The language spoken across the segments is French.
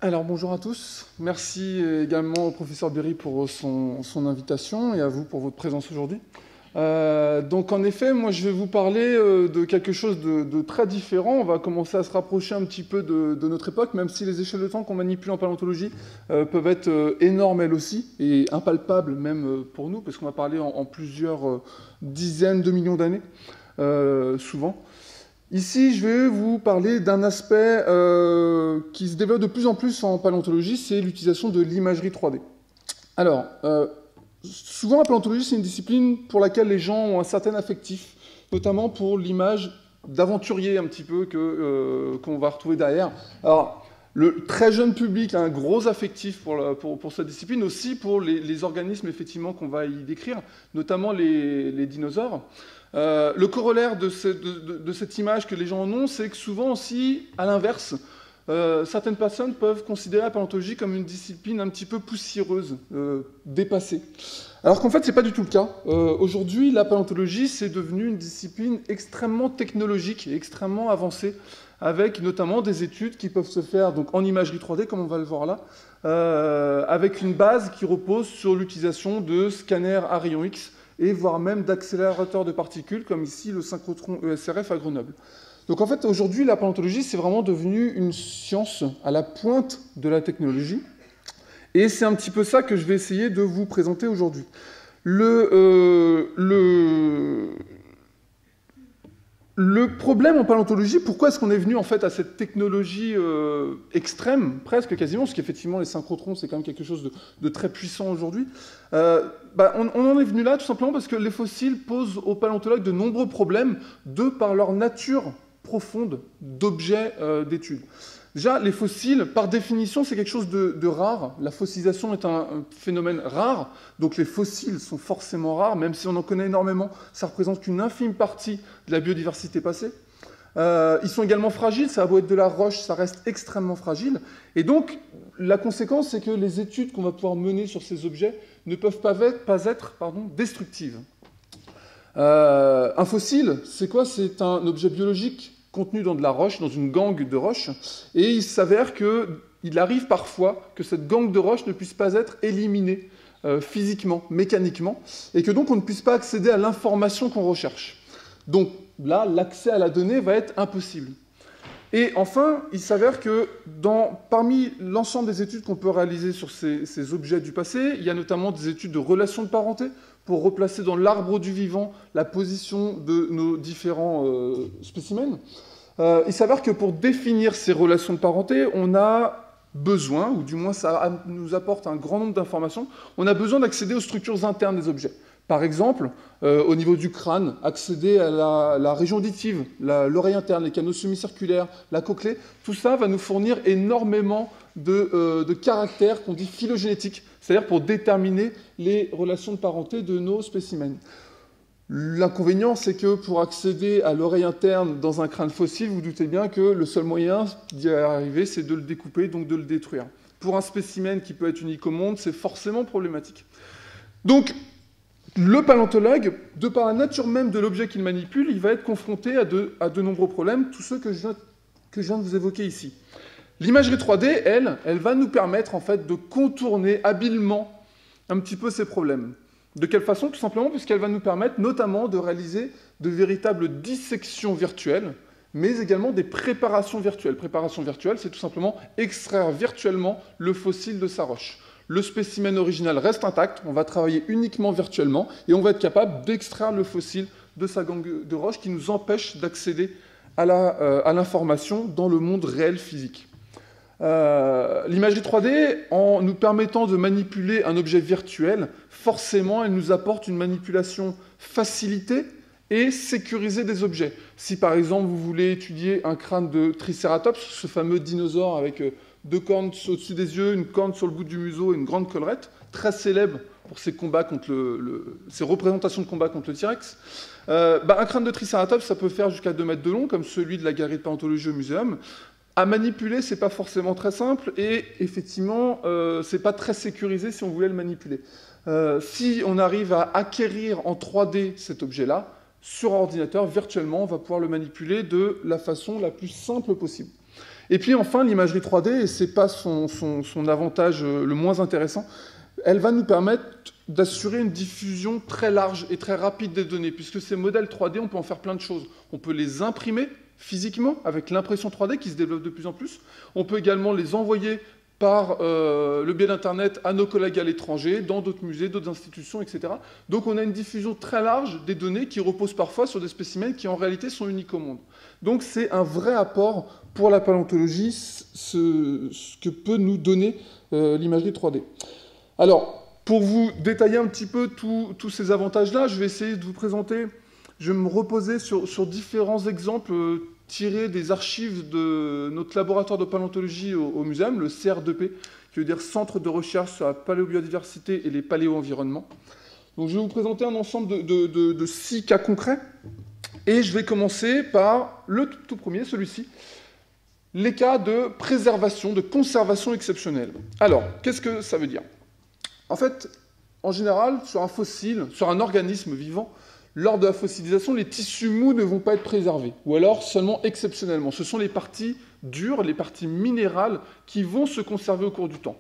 Alors bonjour à tous, merci également au professeur Berry pour son invitation et à vous pour votre présence aujourd'hui. Donc en effet, moi je vais vous parler de quelque chose de très différent. On va commencer à se rapprocher un petit peu de notre époque, même si les échelles de temps qu'on manipule en paléontologie peuvent être énormes elles aussi, et impalpables même pour nous, parce qu'on va parler en plusieurs dizaines de millions d'années, souvent. Ici, je vais vous parler d'un aspect qui se développe de plus en plus en paléontologie, c'est l'utilisation de l'imagerie 3D. Alors, souvent la paléontologie, c'est une discipline pour laquelle les gens ont un certain affectif, notamment pour l'image d'aventurier un petit peu qu'on va retrouver derrière. Alors, le très jeune public a un gros affectif pour cette discipline, aussi pour les organismes effectivement qu'on va y décrire, notamment les dinosaures. Le corollaire de cette image que les gens en ont, c'est que souvent aussi, à l'inverse, certaines personnes peuvent considérer la paléontologie comme une discipline un petit peu poussiéreuse, dépassée. Alors qu'en fait, ce n'est pas du tout le cas. Aujourd'hui, la paléontologie, c'est devenu une discipline extrêmement technologique et extrêmement avancée, avec notamment des études qui peuvent se faire donc, en imagerie 3D, comme on va le voir là, avec une base qui repose sur l'utilisation de scanners à rayons X, et voire même d'accélérateurs de particules, comme ici le synchrotron ESRF à Grenoble. Donc en fait, aujourd'hui, la paléontologie, c'est vraiment devenu une science à la pointe de la technologie, et c'est un petit peu ça que je vais essayer de vous présenter aujourd'hui. Le problème en paléontologie, pourquoi est-ce qu'on est venu en fait à cette technologie extrême, presque quasiment, parce qu'effectivement les synchrotrons c'est quand même quelque chose de très puissant aujourd'hui, on en est venu là tout simplement parce que les fossiles posent aux paléontologues de nombreux problèmes de par leur nature profonde d'objets d'étude. Déjà, les fossiles, par définition, c'est quelque chose de rare. La fossilisation est un phénomène rare, donc les fossiles sont forcément rares, même si on en connaît énormément, ça représente qu'une infime partie de la biodiversité passée. Ils sont également fragiles, ça a beau être de la roche, ça reste extrêmement fragile. Et donc, la conséquence, c'est que les études qu'on va pouvoir mener sur ces objets ne peuvent pas être destructives. Un fossile, c'est quoi? C'est un objet biologique contenu dans de la roche, dans une gangue de roches, et il s'avère qu'il arrive parfois que cette gangue de roches ne puisse pas être éliminée physiquement, mécaniquement, et que donc on ne puisse pas accéder à l'information qu'on recherche. Donc là, l'accès à la donnée va être impossible. Et enfin, il s'avère que parmi l'ensemble des études qu'on peut réaliser sur ces objets du passé, il y a notamment des études de relations de parenté pour replacer dans l'arbre du vivant la position de nos différents spécimens. Il s'avère que pour définir ces relations de parenté, on a besoin, ou du moins ça nous apporte un grand nombre d'informations, on a besoin d'accéder aux structures internes des objets. Par exemple, au niveau du crâne, accéder à la région auditive, l'oreille interne, les canaux semi-circulaires, la cochlée, tout ça va nous fournir énormément de caractères qu'on dit phylogénétiques, c'est-à-dire pour déterminer les relations de parenté de nos spécimens. L'inconvénient, c'est que pour accéder à l'oreille interne dans un crâne fossile, vous doutez bien que le seul moyen d'y arriver, c'est de le découper, donc de le détruire. Pour un spécimen qui peut être unique au monde, c'est forcément problématique. Donc, le paléontologue, de par la nature même de l'objet qu'il manipule, il va être confronté à de nombreux problèmes, tous ceux que je viens de vous évoquer ici. L'imagerie 3D, elle va nous permettre en fait de contourner habilement un petit peu ces problèmes. De quelle façon? Tout simplement puisqu'elle va nous permettre notamment de réaliser de véritables dissections virtuelles, mais également des préparations virtuelles. Préparation virtuelle, c'est tout simplement extraire virtuellement le fossile de sa roche. Le spécimen original reste intact, on va travailler uniquement virtuellement, et on va être capable d'extraire le fossile de sa gangue de roche qui nous empêche d'accéder à l'information dans le monde réel physique. L'imagerie 3D, en nous permettant de manipuler un objet virtuel, forcément, elle nous apporte une manipulation facilitée et sécurisée des objets. Si par exemple, vous voulez étudier un crâne de Triceratops, ce fameux dinosaure avec deux cornes au-dessus des yeux, une corne sur le bout du museau et une grande collerette, très célèbre pour ses combats contre ses représentations de combat contre le T-Rex, un crâne de Triceratops, ça peut faire jusqu'à 2 mètres de long, comme celui de la galerie de paléontologie au muséum. À manipuler, c'est pas forcément très simple et effectivement, c'est pas très sécurisé si on voulait le manipuler. Si on arrive à acquérir en 3D cet objet-là, sur ordinateur, virtuellement, on va pouvoir le manipuler de la façon la plus simple possible. Et puis enfin, l'imagerie 3D, et ce n'est pas son avantage le moins intéressant, elle va nous permettre d'assurer une diffusion très large et très rapide des données, puisque ces modèles 3D, on peut en faire plein de choses. On peut les imprimer physiquement avec l'impression 3D qui se développe de plus en plus. On peut également les envoyer par le biais d'Internet à nos collègues à l'étranger, dans d'autres musées, d'autres institutions, etc. Donc on a une diffusion très large des données qui reposent parfois sur des spécimens qui en réalité sont uniques au monde. Donc c'est un vrai apport pour la paléontologie, ce que peut nous donner l'imagerie 3D. Alors, pour vous détailler un petit peu tous ces avantages-là, je vais essayer de vous présenter, je vais me reposer sur différents exemples tirés des archives de notre laboratoire de paléontologie au Muséum, le CR2P, qui veut dire Centre de recherche sur la paléobiodiversité et les paléo-environnements. Donc je vais vous présenter un ensemble de 6 cas concrets, et je vais commencer par le tout premier, celui-ci, les cas de préservation, de conservation exceptionnelle. Alors, qu'est-ce que ça veut dire ? En fait, en général, sur un fossile, sur un organisme vivant, lors de la fossilisation, les tissus mous ne vont pas être préservés, ou alors seulement exceptionnellement. Ce sont les parties dures, les parties minérales qui vont se conserver au cours du temps.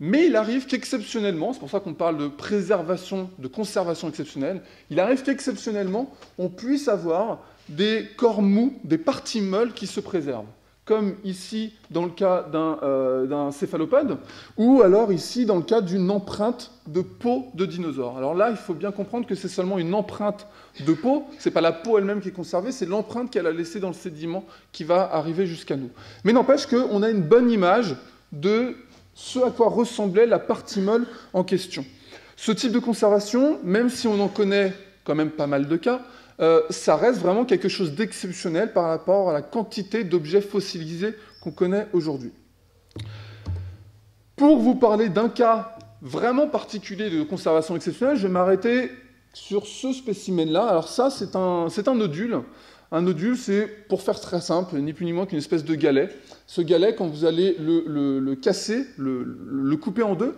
Mais il arrive qu'exceptionnellement, c'est pour ça qu'on parle de préservation, de conservation exceptionnelle, il arrive qu'exceptionnellement, on puisse avoir des corps mous, des parties molles qui se préservent, comme ici dans le cas d'un céphalopode, ou alors ici dans le cas d'une empreinte de peau de dinosaure. Alors là, il faut bien comprendre que c'est seulement une empreinte de peau, ce n'est pas la peau elle-même qui est conservée, c'est l'empreinte qu'elle a laissée dans le sédiment qui va arriver jusqu'à nous. Mais n'empêche qu'on a une bonne image de ce à quoi ressemblait la partie molle en question. Ce type de conservation, même si on en connaît quand même pas mal de cas, ça reste vraiment quelque chose d'exceptionnel par rapport à la quantité d'objets fossilisés qu'on connaît aujourd'hui. Pour vous parler d'un cas vraiment particulier de conservation exceptionnelle, je vais m'arrêter sur ce spécimen-là. Alors ça, c'est un nodule. Un nodule, c'est, pour faire très simple, ni plus ni moins qu'une espèce de galet. Ce galet, quand vous allez le casser, le couper en deux,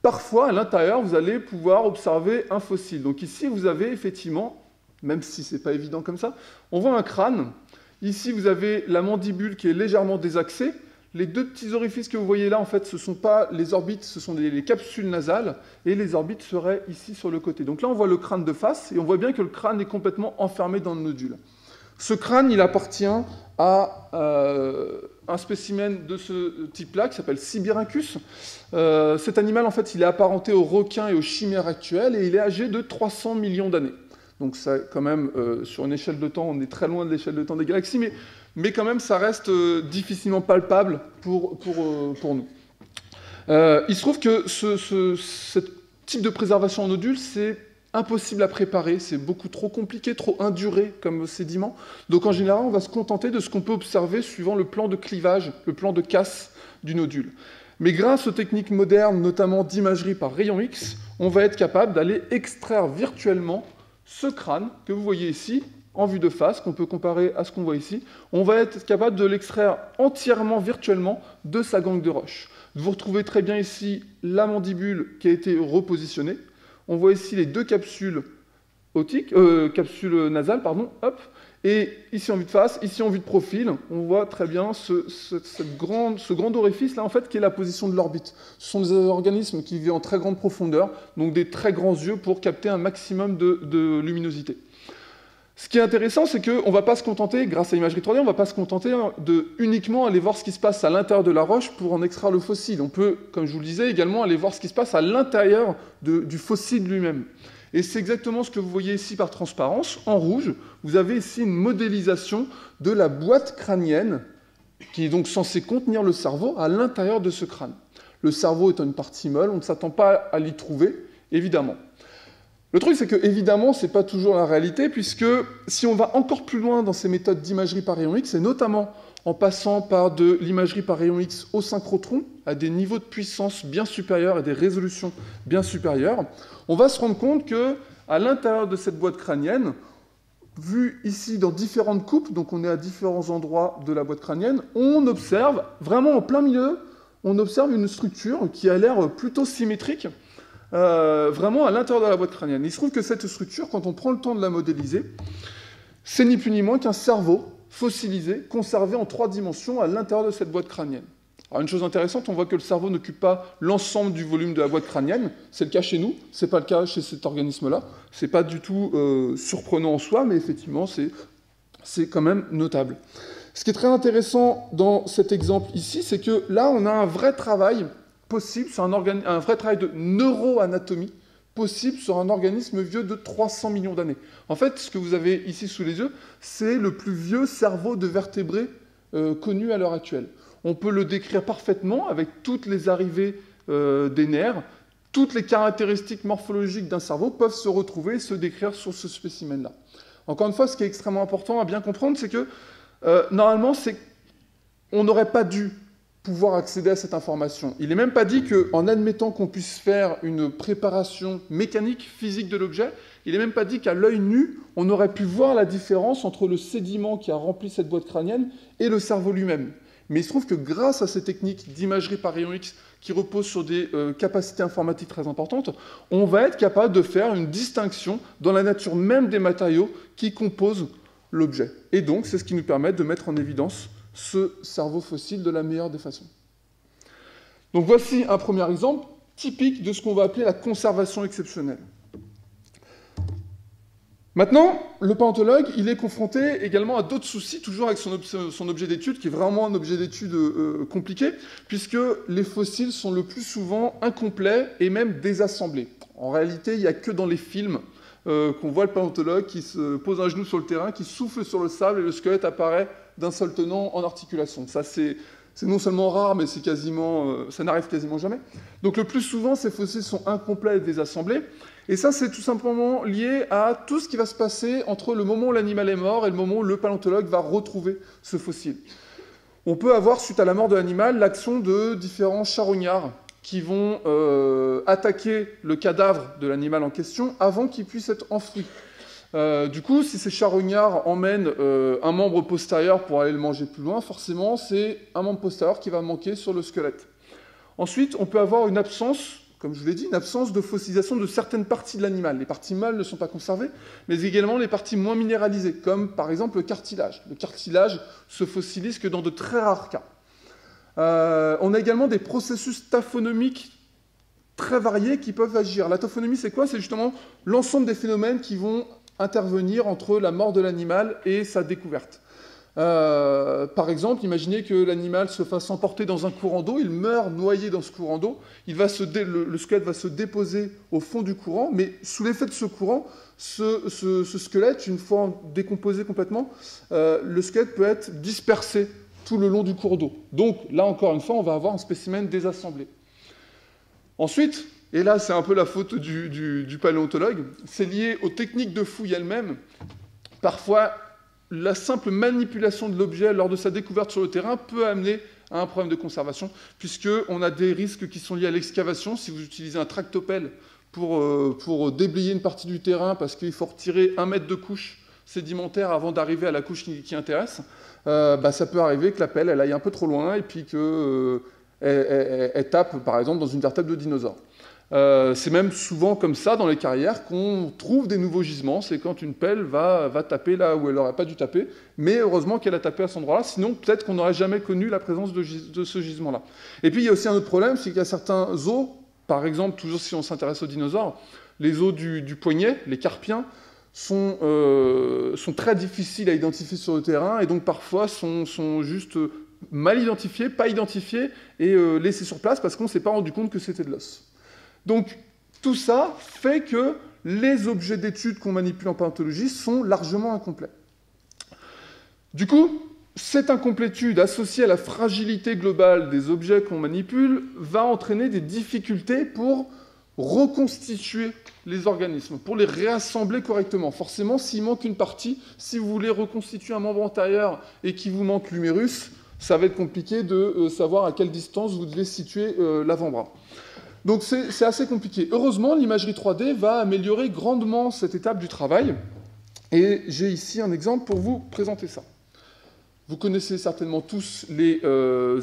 parfois, à l'intérieur, vous allez pouvoir observer un fossile. Donc ici, vous avez effectivement, même si ce n'est pas évident comme ça, on voit un crâne. Ici, vous avez la mandibule qui est légèrement désaxée. Les deux petits orifices que vous voyez là, en fait, ce ne sont pas les orbites, ce sont les capsules nasales, et les orbites seraient ici sur le côté. Donc là, on voit le crâne de face, et on voit bien que le crâne est complètement enfermé dans le nodule. Ce crâne, il appartient à un spécimen de ce type-là, qui s'appelle Sibirhynchus. Cet animal, en fait, il est apparenté aux requins et aux chimères actuelles, et il est âgé de 300 millions d'années. Donc ça, quand même, sur une échelle de temps, on est très loin de l'échelle de temps des galaxies, mais quand même, ça reste difficilement palpable pour nous. Il se trouve que ce type de préservation en nodule, c'est impossible à préparer, c'est beaucoup trop compliqué, trop induré comme sédiment. Donc en général, on va se contenter de ce qu'on peut observer suivant le plan de clivage, le plan de casse du nodule. Mais grâce aux techniques modernes, notamment d'imagerie par rayon X, on va être capable d'aller extraire virtuellement ce crâne que vous voyez ici, en vue de face, qu'on peut comparer à ce qu'on voit ici. On va être capable de l'extraire entièrement virtuellement de sa gangue de roche. Vous retrouvez très bien ici la mandibule qui a été repositionnée. On voit ici les deux capsules capsules nasales, hop. Et ici en vue de face, ici en vue de profil, on voit très bien ce grand orifice là en fait qui est la position de l'orbite. Ce sont des organismes qui vivent en très grande profondeur, donc des très grands yeux pour capter un maximum de luminosité. Ce qui est intéressant, c'est qu'on ne va pas se contenter, grâce à l'imagerie 3D, on ne va pas se contenter de uniquement aller voir ce qui se passe à l'intérieur de la roche pour en extraire le fossile. On peut, comme je vous le disais, également aller voir ce qui se passe à l'intérieur du fossile lui-même. Et c'est exactement ce que vous voyez ici par transparence. En rouge, vous avez ici une modélisation de la boîte crânienne qui est donc censée contenir le cerveau à l'intérieur de ce crâne. Le cerveau étant une partie molle, on ne s'attend pas à l'y trouver, évidemment. Le truc, c'est que, évidemment, ce n'est pas toujours la réalité, puisque si on va encore plus loin dans ces méthodes d'imagerie par rayon X, et notamment en passant par de l'imagerie par rayon X au synchrotron, à des niveaux de puissance bien supérieurs et des résolutions bien supérieures, on va se rendre compte qu'à l'intérieur de cette boîte crânienne, vue ici dans différentes coupes, donc on est à différents endroits de la boîte crânienne, on observe, vraiment en plein milieu, on observe une structure qui a l'air plutôt symétrique, vraiment à l'intérieur de la boîte crânienne. Il se trouve que cette structure, quand on prend le temps de la modéliser, c'est ni plus ni moins qu'un cerveau fossilisé, conservé en 3 dimensions à l'intérieur de cette boîte crânienne. Alors une chose intéressante, on voit que le cerveau n'occupe pas l'ensemble du volume de la boîte crânienne. C'est le cas chez nous, c'est pas le cas chez cet organisme-là. C'est pas du tout surprenant en soi, mais effectivement, c'est quand même notable. Ce qui est très intéressant dans cet exemple ici, c'est que là, on a un vrai travail possible sur un vrai travail de neuroanatomie possible sur un organisme vieux de 300 millions d'années. En fait, ce que vous avez ici sous les yeux, c'est le plus vieux cerveau de vertébrés connu à l'heure actuelle. On peut le décrire parfaitement avec toutes les arrivées des nerfs. Toutes les caractéristiques morphologiques d'un cerveau peuvent se retrouver et se décrire sur ce spécimen-là. Encore une fois, ce qui est extrêmement important à bien comprendre, c'est que normalement, on n'aurait pas dû pouvoir accéder à cette information. Il n'est même pas dit qu'en admettant qu'on puisse faire une préparation mécanique, physique de l'objet, il n'est même pas dit qu'à l'œil nu, on aurait pu voir la différence entre le sédiment qui a rempli cette boîte crânienne et le cerveau lui-même. Mais il se trouve que grâce à ces techniques d'imagerie par rayon X qui reposent sur des capacités informatiques très importantes, on va être capable de faire une distinction dans la nature même des matériaux qui composent l'objet. Et donc, c'est ce qui nous permet de mettre en évidence ce cerveau fossile de la meilleure des façons. Donc voici un premier exemple typique de ce qu'on va appeler la conservation exceptionnelle. Maintenant, le paléontologue, il est confronté également à d'autres soucis, toujours avec son objet d'étude, qui est vraiment un objet d'étude compliqué, puisque les fossiles sont le plus souvent incomplets et même désassemblés. En réalité, il n'y a que dans les films qu'on voit le paléontologue qui se pose un genou sur le terrain, qui souffle sur le sable et le squelette apparaît d'un seul tenant en articulation. Ça, c'est non seulement rare, mais ça n'arrive quasiment jamais. Donc le plus souvent, ces fossiles sont incomplets et désassemblés. Et ça, c'est tout simplement lié à tout ce qui va se passer entre le moment où l'animal est mort et le moment où le paléontologue va retrouver ce fossile. On peut avoir, suite à la mort de l'animal, l'action de différents charognards qui vont attaquer le cadavre de l'animal en question avant qu'il puisse être enfoui. Du coup, si ces charognards emmènent un membre postérieur pour aller le manger plus loin, forcément, c'est un membre postérieur qui va manquer sur le squelette. Ensuite, on peut avoir une absence, comme je vous l'ai dit, une absence de fossilisation de certaines parties de l'animal. Les parties mâles ne sont pas conservées, mais également les parties moins minéralisées, comme par exemple le cartilage. Le cartilage se fossilise que dans de très rares cas. On a également des processus taphonomiques très variés qui peuvent agir. La taphonomie, c'est quoi? C'est justement l'ensemble des phénomènes qui vont intervenir entre la mort de l'animal et sa découverte. Par exemple, imaginez que l'animal se fasse emporter dans un courant d'eau, il meurt noyé dans ce courant d'eau, le squelette va se déposer au fond du courant, mais sous l'effet de ce courant, ce squelette, une fois décomposé complètement, le squelette peut être dispersé tout le long du cours d'eau. Donc là, encore une fois, on va avoir un spécimen désassemblé. Ensuite, et là c'est un peu la faute du paléontologue, c'est lié aux techniques de fouille elles-mêmes. Parfois, la simple manipulation de l'objet lors de sa découverte sur le terrain peut amener à un problème de conservation, puisqu'on a des risques qui sont liés à l'excavation. Si vous utilisez un tractopelle pour déblayer une partie du terrain, parce qu'il faut retirer 1 mètre de couche sédimentaire avant d'arriver à la couche qui intéresse, ça peut arriver que la pelle elle aille un peu trop loin et puis qu'elle tape, par exemple, dans une vertèbre de dinosaure. C'est même souvent comme ça dans les carrières qu'on trouve des nouveaux gisements, c'est quand une pelle va taper là où elle n'aurait pas dû taper, mais heureusement qu'elle a tapé à cet endroit-là, sinon peut-être qu'on n'aurait jamais connu la présence de ce gisement-là. Et puis il y a aussi un autre problème, c'est qu'il y a certains os, par exemple, toujours si on s'intéresse aux dinosaures, les os du poignet, les carpiens, sont très difficiles à identifier sur le terrain, et donc parfois sont juste mal identifiés, pas identifiés, et laissés sur place parce qu'on ne s'est pas rendu compte que c'était de l'os. Donc, tout ça fait que les objets d'étude qu'on manipule en paléontologie sont largement incomplets. Du coup, cette incomplétude associée à la fragilité globale des objets qu'on manipule va entraîner des difficultés pour reconstituer les organismes, pour les réassembler correctement. Forcément, s'il manque une partie, si vous voulez reconstituer un membre antérieur et qu'il vous manque l'humérus, ça va être compliqué de savoir à quelle distance vous devez situer l'avant-bras. Donc c'est assez compliqué. Heureusement, l'imagerie 3D va améliorer grandement cette étape du travail. Et j'ai ici un exemple pour vous présenter ça. Vous connaissez certainement tous les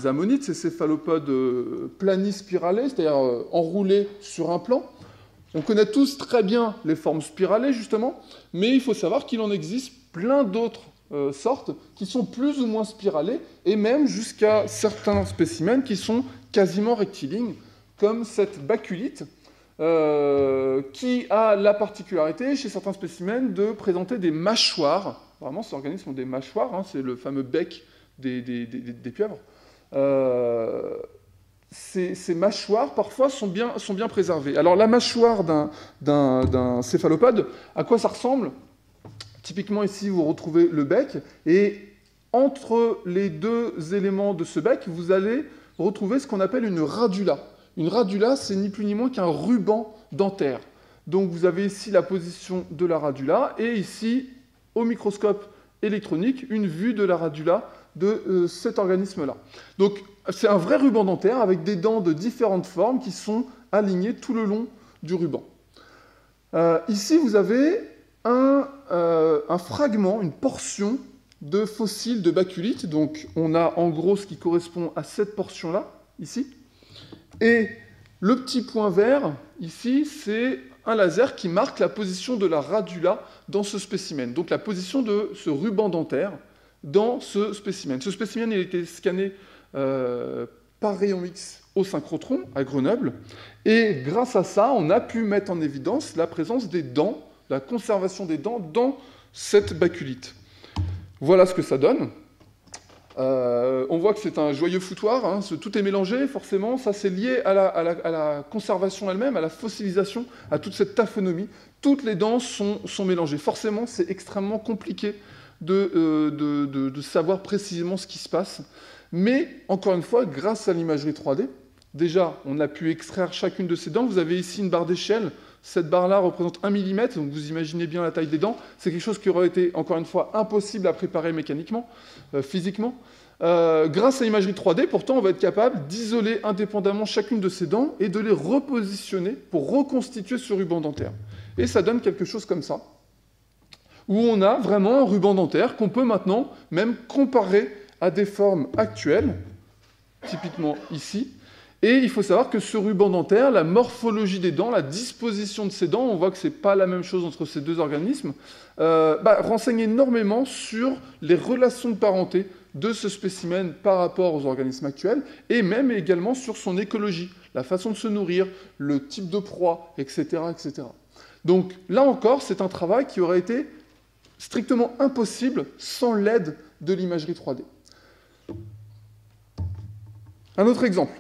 ammonites, ces céphalopodes planispiralés, c'est-à-dire enroulés sur un plan. On connaît tous très bien les formes spiralées, justement, mais il faut savoir qu'il en existe plein d'autres sortes qui sont plus ou moins spiralées, et même jusqu'à certains spécimens qui sont quasiment rectilignes, comme cette baculite, qui a la particularité, chez certains spécimens, de présenter des mâchoires. Vraiment, ces organismes ont des mâchoires, hein, c'est le fameux bec des pieuvres. Ces mâchoires, parfois, sont bien préservées. Alors, la mâchoire d'un céphalopode, à quoi ça ressemble? Typiquement, ici, vous retrouvez le bec, et entre les deux éléments de ce bec, vous allez retrouver ce qu'on appelle une radula. Une radula, c'est ni plus ni moins qu'un ruban dentaire. Donc, vous avez ici la position de la radula, et ici, au microscope électronique, une vue de la radula de cet organisme-là. Donc, c'est un vrai ruban dentaire avec des dents de différentes formes qui sont alignées tout le long du ruban. Ici, vous avez un fragment, une portion de fossile de baculite. Donc, on a en gros ce qui correspond à cette portion-là, ici. Et le petit point vert, ici, c'est un laser qui marque la position de la radula dans ce spécimen. Donc, la position de ce ruban dentaire dans ce spécimen. Ce spécimen, il a été scanné par rayon X au synchrotron à Grenoble. Et grâce à ça, on a pu mettre en évidence la présence des dents, la conservation des dents dans cette baculite. Voilà ce que ça donne. On voit que c'est un joyeux foutoir, hein, tout est mélangé, forcément. Ça, c'est lié à la conservation elle-même, à la fossilisation, à toute cette taphonomie. Toutes les dents sont mélangées. Forcément, c'est extrêmement compliqué de savoir précisément ce qui se passe. Mais, encore une fois, grâce à l'imagerie 3D, déjà, on a pu extraire chacune de ces dents. Vous avez ici une barre d'échelle. Cette barre-là représente 1 mm, donc vous imaginez bien la taille des dents. C'est quelque chose qui aurait été, encore une fois, impossible à préparer mécaniquement, physiquement. Grâce à l'imagerie 3D, pourtant, on va être capable d'isoler indépendamment chacune de ces dents et de les repositionner pour reconstituer ce ruban dentaire. Et ça donne quelque chose comme ça, où on a vraiment un ruban dentaire qu'on peut maintenant même comparer à des formes actuelles, typiquement ici. Et il faut savoir que ce ruban dentaire, la morphologie des dents, la disposition de ces dents, on voit que ce n'est pas la même chose entre ces deux organismes, renseigne énormément sur les relations de parenté de ce spécimen par rapport aux organismes actuels, et même également sur son écologie, la façon de se nourrir, le type de proie, etc., etc. Donc là encore, c'est un travail qui aurait été strictement impossible sans l'aide de l'imagerie 3D. Un autre exemple.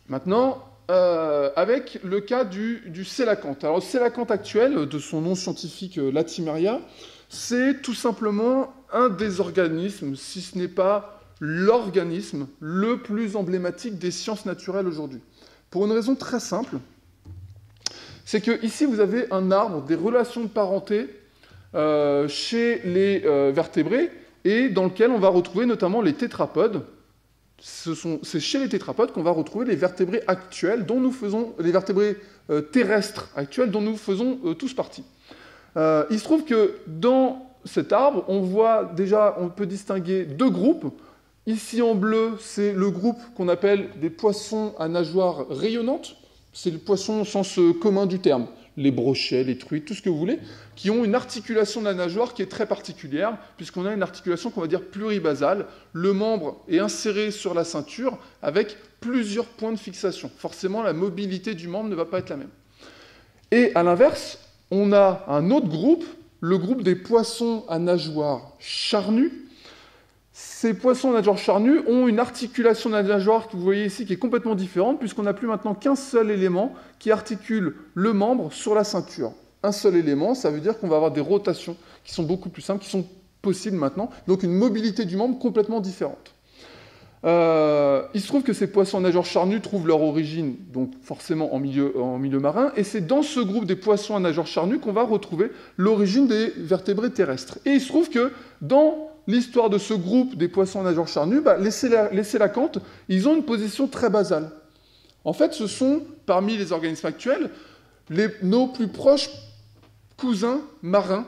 Maintenant, avec le cas du sélacanthe. Alors, le sélacanthe actuel, de son nom scientifique Latimeria, c'est tout simplement un des organismes, si ce n'est pas l'organisme le plus emblématique des sciences naturelles aujourd'hui. Pour une raison très simple, c'est que ici vous avez un arbre des relations de parenté chez les vertébrés, et dans lequel on va retrouver notamment les tétrapodes. C'est chez les tétrapodes qu'on va retrouver les vertébrés actuels, les vertébrés terrestres actuels dont nous faisons tous partie. Il se trouve que dans cet arbre, on peut distinguer deux groupes. Ici en bleu, c'est le groupe qu'on appelle des poissons à nageoires rayonnantes. C'est le poisson au sens commun du terme. Les brochets, les truites, tout ce que vous voulez, qui ont une articulation de la nageoire qui est très particulière, puisqu'on a une articulation qu'on va dire pluribasale. Le membre est inséré sur la ceinture avec plusieurs points de fixation. Forcément, la mobilité du membre ne va pas être la même. Et à l'inverse, on a un autre groupe, le groupe des poissons à nageoires charnues. Ces poissons à nageoires charnues ont une articulation de la nageoire que vous voyez ici qui est complètement différente, puisqu'on n'a plus maintenant qu'un seul élément qui articule le membre sur la ceinture. Un seul élément, ça veut dire qu'on va avoir des rotations qui sont beaucoup plus simples, qui sont possibles maintenant, donc une mobilité du membre complètement différente. Il se trouve que ces poissons à nageoires charnues trouvent leur origine, donc forcément en milieu marin, et c'est dans ce groupe des poissons à nageoires charnues qu'on va retrouver l'origine des vertébrés terrestres. Et il se trouve que dans l'histoire de ce groupe des poissons à nageoires charnues, les sélacanthes, ils ont une position très basale. En fait, ce sont, parmi les organismes actuels, nos plus proches cousins marins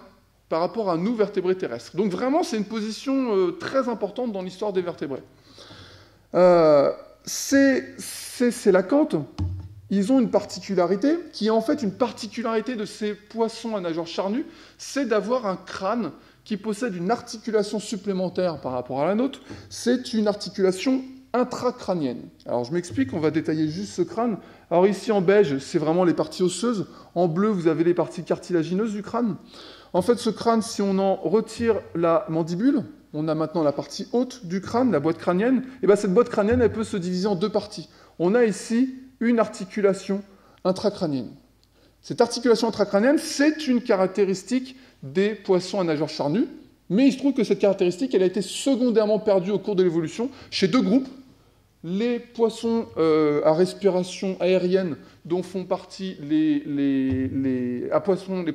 par rapport à nous, vertébrés terrestres. Donc vraiment, c'est une position très importante dans l'histoire des vertébrés. Ces sélacanthes, ils ont une particularité, qui est en fait une particularité de ces poissons à nageoires charnues, c'est d'avoir un crâne qui possède une articulation supplémentaire par rapport à la nôtre, c'est une articulation intracrânienne. Alors je m'explique, on va détailler juste ce crâne. Alors ici en beige, c'est vraiment les parties osseuses. En bleu, vous avez les parties cartilagineuses du crâne. En fait, ce crâne, si on en retire la mandibule, on a maintenant la partie haute du crâne, la boîte crânienne. Et bien cette boîte crânienne, elle peut se diviser en deux parties. On a ici une articulation intracrânienne. Cette articulation intracrânienne, c'est une caractéristique des poissons à nageoires charnues, mais il se trouve que cette caractéristique, elle a été secondairement perdue au cours de l'évolution chez deux groupes. Les poissons à respiration aérienne, dont font partie les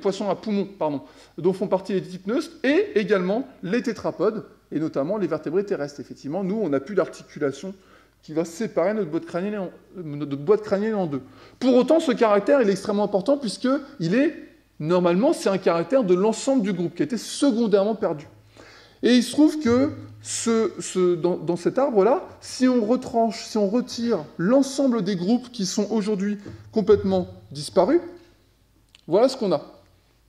poissons à poumons, dont font partie les dipneustes, et également les tétrapodes, et notamment les vertébrés terrestres. Effectivement, nous, on n'a plus d'articulation qui va séparer notre boîte crânienne en deux. Pour autant, ce caractère, il est extrêmement important, puisqu'il est, normalement, c'est un caractère de l'ensemble du groupe, qui a été secondairement perdu. Et il se trouve que dans cet arbre-là, si on retranche, si on retire l'ensemble des groupes qui sont aujourd'hui complètement disparus, voilà ce qu'on a.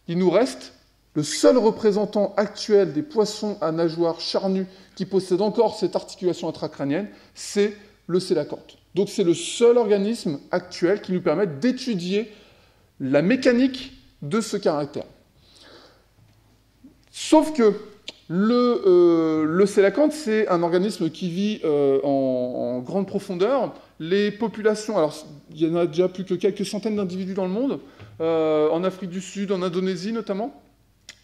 Il nous reste le seul représentant actuel des poissons à nageoires charnues qui possède encore cette articulation intracrânienne, c'est le sélacanthe. Donc c'est le seul organisme actuel qui nous permet d'étudier la mécanique de ce caractère. Sauf que le sélacanthe, c'est un organisme qui vit en grande profondeur. Les populations, alors il y en a déjà plus que quelques centaines d'individus dans le monde, en Afrique du Sud, en Indonésie notamment.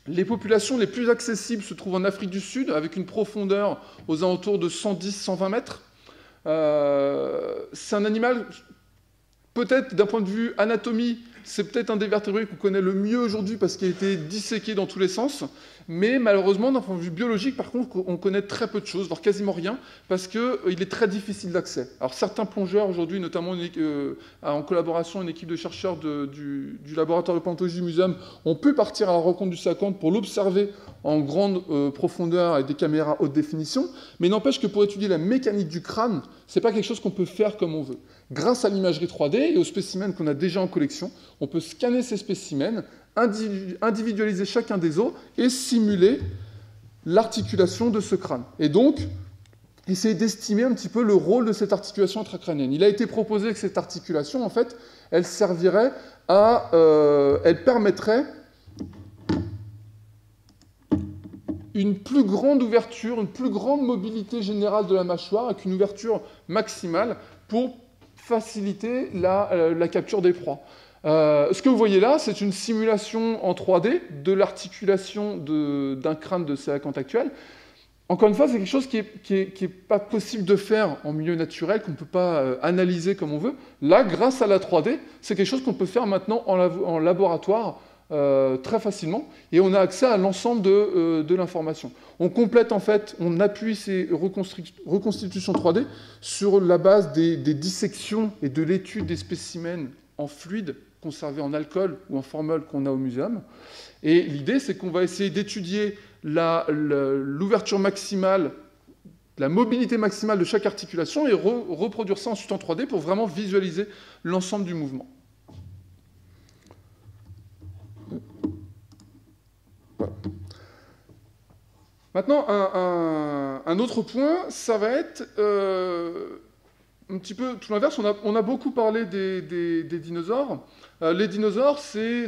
Les populations les plus accessibles se trouvent en Afrique du Sud, avec une profondeur aux alentours de 110-120 mètres. C'est un animal, peut-être d'un point de vue anatomie, c'est peut-être un des vertébrés qu'on connaît le mieux aujourd'hui parce qu'il a été disséqué dans tous les sens. Mais malheureusement, d'un point de vue biologique, par contre, on connaît très peu de choses, voire quasiment rien, parce qu'il est très difficile d'accès. Alors certains plongeurs aujourd'hui, notamment en collaboration avec une équipe de chercheurs du laboratoire de paléontologie du Muséum, ont pu partir à la rencontre du sélacanthe pour l'observer en grande profondeur avec des caméras haute définition. Mais il n'empêche que pour étudier la mécanique du crâne, c'est pas quelque chose qu'on peut faire comme on veut. Grâce à l'imagerie 3D et aux spécimens qu'on a déjà en collection, on peut scanner ces spécimens, individualiser chacun des os et simuler l'articulation de ce crâne. Et donc, essayer d'estimer un petit peu le rôle de cette articulation intracrânienne. Il a été proposé que cette articulation, en fait, elle servirait à... elle permettrait une plus grande ouverture, une plus grande mobilité générale de la mâchoire, avec une ouverture maximale pour faciliter la capture des proies. Ce que vous voyez là, c'est une simulation en 3D de l'articulation d'un crâne de sélacanthe actuel. Encore une fois, c'est quelque chose qui est pas possible de faire en milieu naturel, qu'on ne peut pas analyser comme on veut. Là, grâce à la 3D, c'est quelque chose qu'on peut faire maintenant en laboratoire très facilement, et on a accès à l'ensemble de l'information. On complète en fait, on appuie ces reconstitutions 3D sur la base des dissections et de l'étude des spécimens en fluide conservés en alcool ou en formol qu'on a au muséum. Et l'idée, c'est qu'on va essayer d'étudier l'ouverture maximale, la mobilité maximale de chaque articulation et reproduire ça ensuite en 3D pour vraiment visualiser l'ensemble du mouvement. Voilà. Maintenant, un autre point, ça va être un petit peu tout l'inverse. On a beaucoup parlé des dinosaures. Les dinosaures, c'est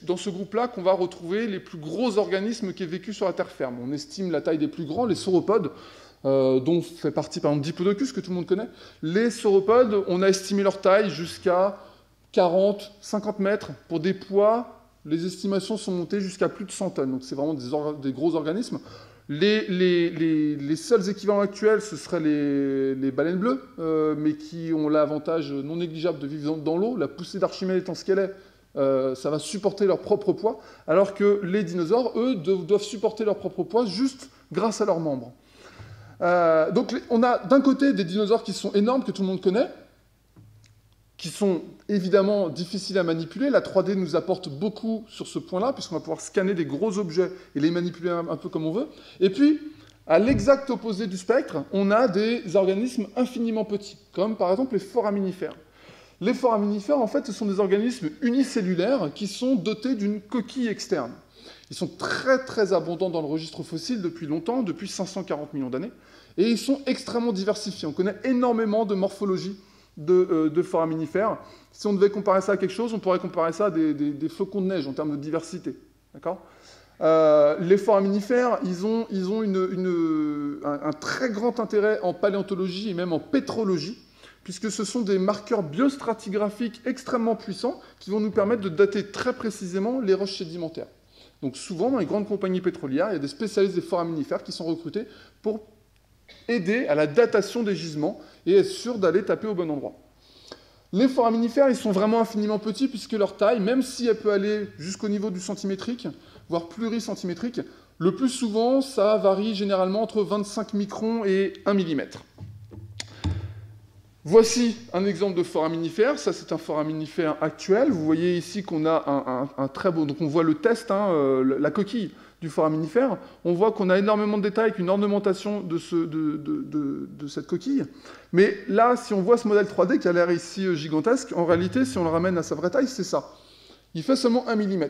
dans ce groupe-là qu'on va retrouver les plus gros organismes qui aient vécu sur la terre ferme. On estime la taille des plus grands, les sauropodes, dont fait partie par exemple Diplodocus, que tout le monde connaît. Les sauropodes, on a estimé leur taille jusqu'à 40, 50 mètres. Pour des poids, les estimations sont montées jusqu'à plus de 100 tonnes. Donc c'est vraiment des gros organismes. Les seuls équivalents actuels, ce seraient les baleines bleues, mais qui ont l'avantage non négligeable de vivre dans l'eau. La poussée d'Archimède étant ce qu'elle est, ça va supporter leur propre poids, alors que les dinosaures, eux, doivent supporter leur propre poids juste grâce à leurs membres. Donc on a d'un côté des dinosaures qui sont énormes, que tout le monde connaît, qui sont évidemment difficiles à manipuler. La 3D nous apporte beaucoup sur ce point-là, puisqu'on va pouvoir scanner des gros objets et les manipuler un peu comme on veut. Et puis, à l'exact opposé du spectre, on a des organismes infiniment petits, comme par exemple les foraminifères. Les foraminifères, en fait, ce sont des organismes unicellulaires qui sont dotés d'une coquille externe. Ils sont très très abondants dans le registre fossile depuis longtemps, depuis 540 millions d'années, et ils sont extrêmement diversifiés. On connaît énormément de morphologie de foraminifères. Si on devait comparer ça à quelque chose, on pourrait comparer ça à des flocons de neige en termes de diversité. D'accord ? Les foraminifères, ils ont un très grand intérêt en paléontologie et même en pétrologie, puisque ce sont des marqueurs biostratigraphiques extrêmement puissants qui vont nous permettre de dater très précisément les roches sédimentaires. Donc souvent, dans les grandes compagnies pétrolières, il y a des spécialistes des foraminifères qui sont recrutés pour aider à la datation des gisements et être sûr d'aller taper au bon endroit. Les foraminifères, ils sont vraiment infiniment petits, puisque leur taille, même si elle peut aller jusqu'au niveau du centimétrique, voire pluricentimétrique, le plus souvent, ça varie généralement entre 25 microns et 1 mm. Voici un exemple de foraminifère. Ça, c'est un foraminifère actuel. Vous voyez ici qu'on a un très beau... Donc, on voit le test, la coquille du foraminifère. On voit qu'on a énormément de détails avec une ornementation de cette coquille. Mais là, si on voit ce modèle 3D qui a l'air ici gigantesque, en réalité, si on le ramène à sa vraie taille, c'est ça. Il fait seulement 1 mm.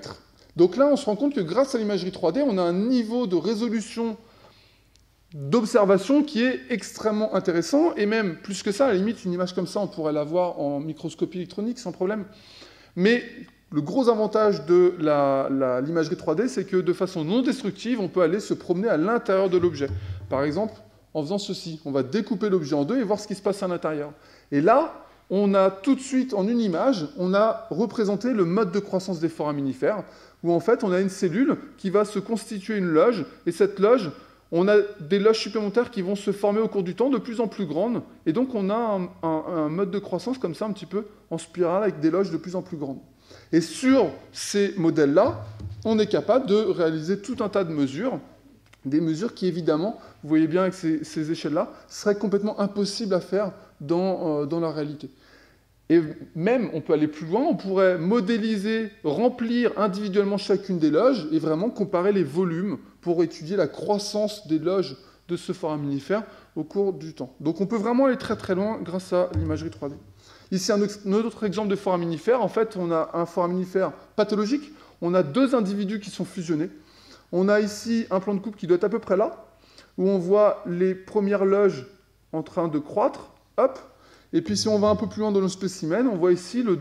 Donc là, on se rend compte que grâce à l'imagerie 3D, on a un niveau de résolution d'observation qui est extrêmement intéressant, et même plus que ça, à la limite, une image comme ça, on pourrait la voir en microscopie électronique sans problème. Mais le gros avantage de l'imagerie 3D, c'est que de façon non destructive, on peut aller se promener à l'intérieur de l'objet. Par exemple, en faisant ceci, on va découper l'objet en deux et voir ce qui se passe à l'intérieur. Et là, on a tout de suite, en une image, on a représenté le mode de croissance des foraminifères, où en fait, on a une cellule qui va se constituer une loge, et cette loge, on a des loges supplémentaires qui vont se former au cours du temps, de plus en plus grandes, et donc on a un mode de croissance comme ça, un petit peu en spirale, avec des loges de plus en plus grandes. Et sur ces modèles-là, on est capable de réaliser tout un tas de mesures, des mesures qui, évidemment, vous voyez bien avec ces échelles-là, seraient complètement impossibles à faire dans la réalité. Et même, on peut aller plus loin, on pourrait modéliser, remplir individuellement chacune des loges et vraiment comparer les volumes pour étudier la croissance des loges de ce foraminifère au cours du temps. Donc on peut vraiment aller très très loin grâce à l'imagerie 3D. Ici, un autre exemple de foraminifère. En fait, on a un foraminifère pathologique. On a deux individus qui sont fusionnés. On a ici un plan de coupe qui doit être à peu près là, où on voit les premières loges en train de croître. Hop. Et puis si on va un peu plus loin dans le spécimen, on voit ici le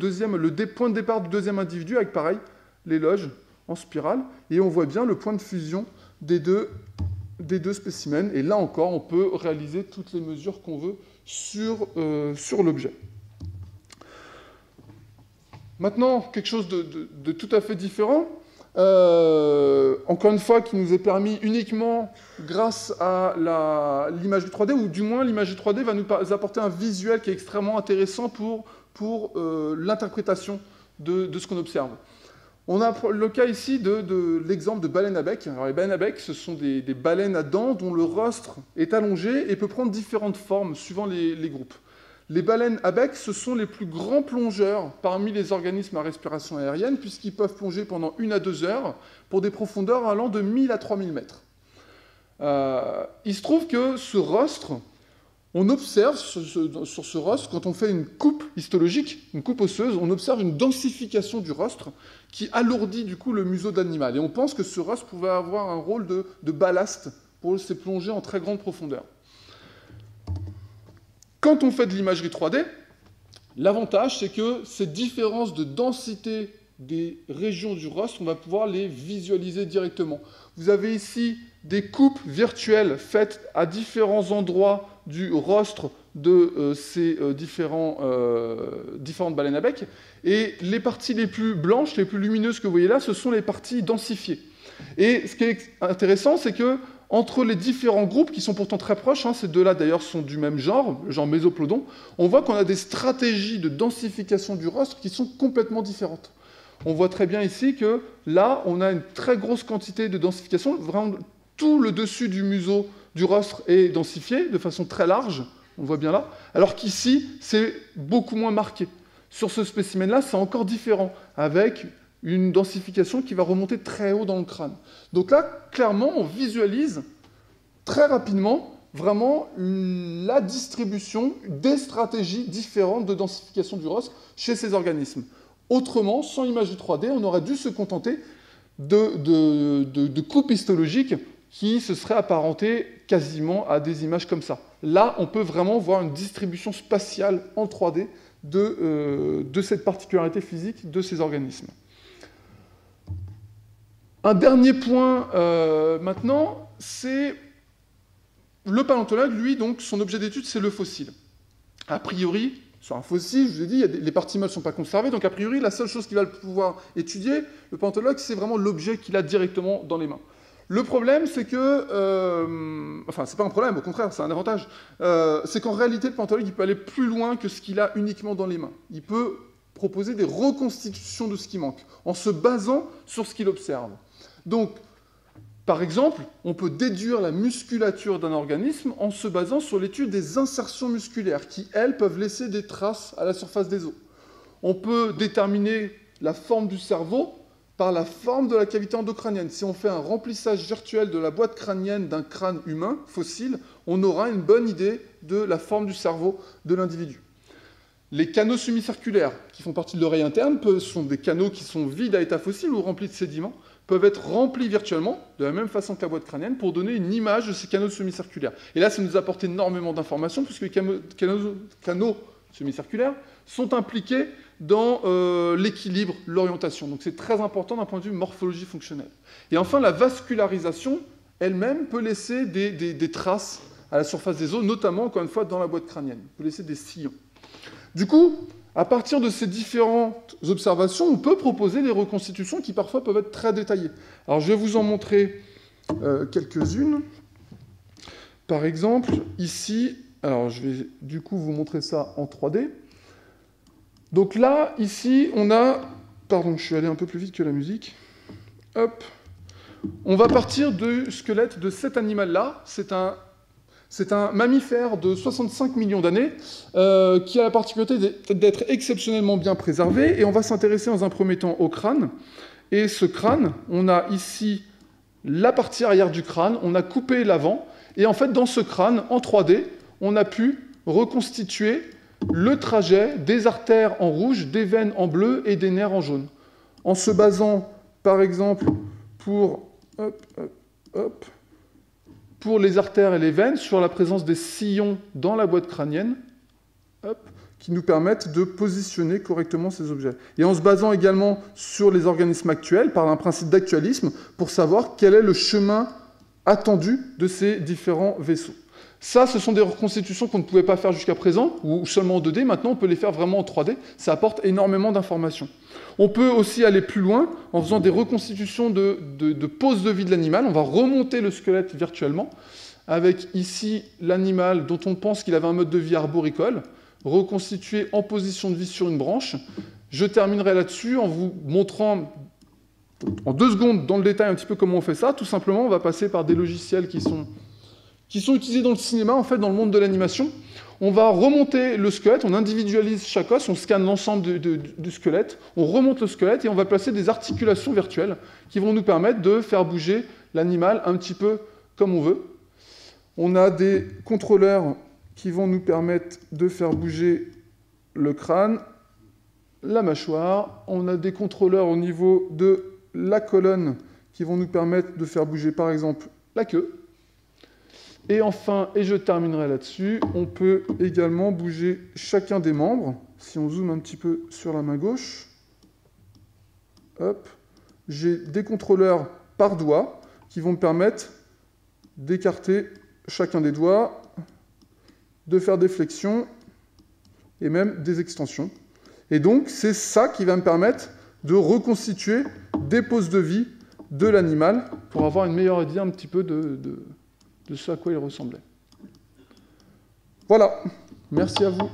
point de départ du deuxième individu avec, pareil, les loges en spirale. Et on voit bien le point de fusion des deux spécimens. Et là encore, on peut réaliser toutes les mesures qu'on veut sur l'objet. Maintenant, quelque chose de tout à fait différent, encore une fois, qui nous est permis uniquement grâce à l'imagerie 3D, ou du moins l'imagerie 3D va nous apporter un visuel qui est extrêmement intéressant pour l'interprétation de ce qu'on observe. On a le cas ici de l'exemple de baleines à bec. Alors, les baleines à bec, ce sont des baleines à dents dont le rostre est allongé et peut prendre différentes formes suivant les groupes. Les baleines à bec, ce sont les plus grands plongeurs parmi les organismes à respiration aérienne, puisqu'ils peuvent plonger pendant 1 à 2 heures pour des profondeurs allant de 1000 à 3000 mètres. Il se trouve que ce rostre, on observe sur ce rostre, quand on fait une coupe histologique, une coupe osseuse, on observe une densification du rostre qui alourdit du coup le museau de l'animal. Et on pense que ce rostre pouvait avoir un rôle de ballast pour ces plongées en très grande profondeur. Quand on fait de l'imagerie 3D, l'avantage, c'est que ces différences de densité des régions du rostre, on va pouvoir les visualiser directement. Vous avez ici des coupes virtuelles faites à différents endroits du rostre de ces différentes baleines à bec. Et les parties les plus blanches, les plus lumineuses que vous voyez là, ce sont les parties densifiées. Et ce qui est intéressant, c'est que entre les différents groupes, qui sont pourtant très proches, ces deux-là d'ailleurs sont du même genre, le genre Mésoplodon, on voit qu'on a des stratégies de densification du rostre qui sont complètement différentes. On voit très bien ici que là, on a une très grosse quantité de densification, vraiment tout le dessus du museau du rostre est densifié de façon très large, on le voit bien là, alors qu'ici, c'est beaucoup moins marqué. Sur ce spécimen-là, c'est encore différent, avec une densification qui va remonter très haut dans le crâne. Donc là, clairement, on visualise très rapidement vraiment la distribution des stratégies différentes de densification du rostre chez ces organismes. Autrement, sans imagerie 3D, on aurait dû se contenter de coupe histologique qui se serait apparenté quasiment à des images comme ça. Là, on peut vraiment voir une distribution spatiale en 3D de cette particularité physique de ces organismes. Un dernier point maintenant, c'est le paléontologue, lui, donc, son objet d'étude, c'est le fossile. A priori, sur un fossile, je vous ai dit, les parties molles ne sont pas conservées, donc a priori, la seule chose qu'il va pouvoir étudier, le paléontologue, c'est vraiment l'objet qu'il a directement dans les mains. Le problème, c'est que... enfin, c'est pas un problème, au contraire, c'est un avantage. C'est qu'en réalité, le paléontologue, il peut aller plus loin que ce qu'il a uniquement dans les mains. Il peut proposer des reconstitutions de ce qui manque, en se basant sur ce qu'il observe. Donc, par exemple, on peut déduire la musculature d'un organisme en se basant sur l'étude des insertions musculaires, qui, elles, peuvent laisser des traces à la surface des os. On peut déterminer la forme du cerveau par la forme de la cavité endocrânienne. Si on fait un remplissage virtuel de la boîte crânienne d'un crâne humain, fossile, on aura une bonne idée de la forme du cerveau de l'individu. Les canaux semi-circulaires, qui font partie de l'oreille interne, sont des canaux qui sont vides à état fossile ou remplis de sédiments, peuvent être remplis virtuellement, de la même façon que la boîte crânienne, pour donner une image de ces canaux semi-circulaires. Et là, ça nous apporte énormément d'informations, puisque les canaux semi-circulaires sont impliqués dans l'équilibre, l'orientation. Donc c'est très important d'un point de vue morphologie fonctionnelle. Et enfin, la vascularisation elle-même peut laisser des traces à la surface des os, notamment, encore une fois, dans la boîte crânienne. Elle peut laisser des sillons. Du coup, à partir de ces différentes observations, on peut proposer des reconstitutions qui parfois peuvent être très détaillées. Alors je vais vous en montrer quelques-unes. Par exemple, ici, alors je vais du coup vous montrer ça en 3D. Donc là, ici, on a... Pardon, je suis allé un peu plus vite que la musique. Hop. On va partir du squelette de cet animal-là. C'est un mammifère de 65 millions d'années qui a la particularité d'être exceptionnellement bien préservé. Et on va s'intéresser dans un premier temps au crâne. Et ce crâne, on a ici la partie arrière du crâne, on a coupé l'avant. Et en fait, dans ce crâne, en 3D, on a pu reconstituer le trajet des artères en rouge, des veines en bleu et des nerfs en jaune. En se basant, par exemple, pour les artères et les veines, sur la présence des sillons dans la boîte crânienne, qui nous permettent de positionner correctement ces objets. Et en se basant également sur les organismes actuels, par un principe d'actualisme, pour savoir quel est le chemin attendu de ces différents vaisseaux. Ça, ce sont des reconstitutions qu'on ne pouvait pas faire jusqu'à présent, ou seulement en 2D. Maintenant, on peut les faire vraiment en 3D. Ça apporte énormément d'informations. On peut aussi aller plus loin en faisant des reconstitutions de pose de vie de l'animal. On va remonter le squelette virtuellement, avec ici l'animal dont on pense qu'il avait un mode de vie arboricole, reconstitué en position de vie sur une branche. Je terminerai là-dessus en vous montrant en 2 secondes dans le détail un petit peu comment on fait ça. Tout simplement, on va passer par des logiciels qui sont utilisés dans le cinéma, en fait, dans le monde de l'animation. On va remonter le squelette, on individualise chaque os, on scanne l'ensemble du squelette, on remonte le squelette et on va placer des articulations virtuelles qui vont nous permettre de faire bouger l'animal un petit peu comme on veut. On a des contrôleurs qui vont nous permettre de faire bouger le crâne, la mâchoire. On a des contrôleurs au niveau de la colonne qui vont nous permettre de faire bouger, par exemple, la queue. Et enfin, et je terminerai là-dessus, on peut également bouger chacun des membres. Si on zoome un petit peu sur la main gauche, hop, j'ai des contrôleurs par doigt qui vont me permettre d'écarter chacun des doigts, de faire des flexions et même des extensions. Et donc, c'est ça qui va me permettre de reconstituer des poses de vie de l'animal pour avoir une meilleure idée un petit peu de ce à quoi il ressemblait. Voilà, merci à vous.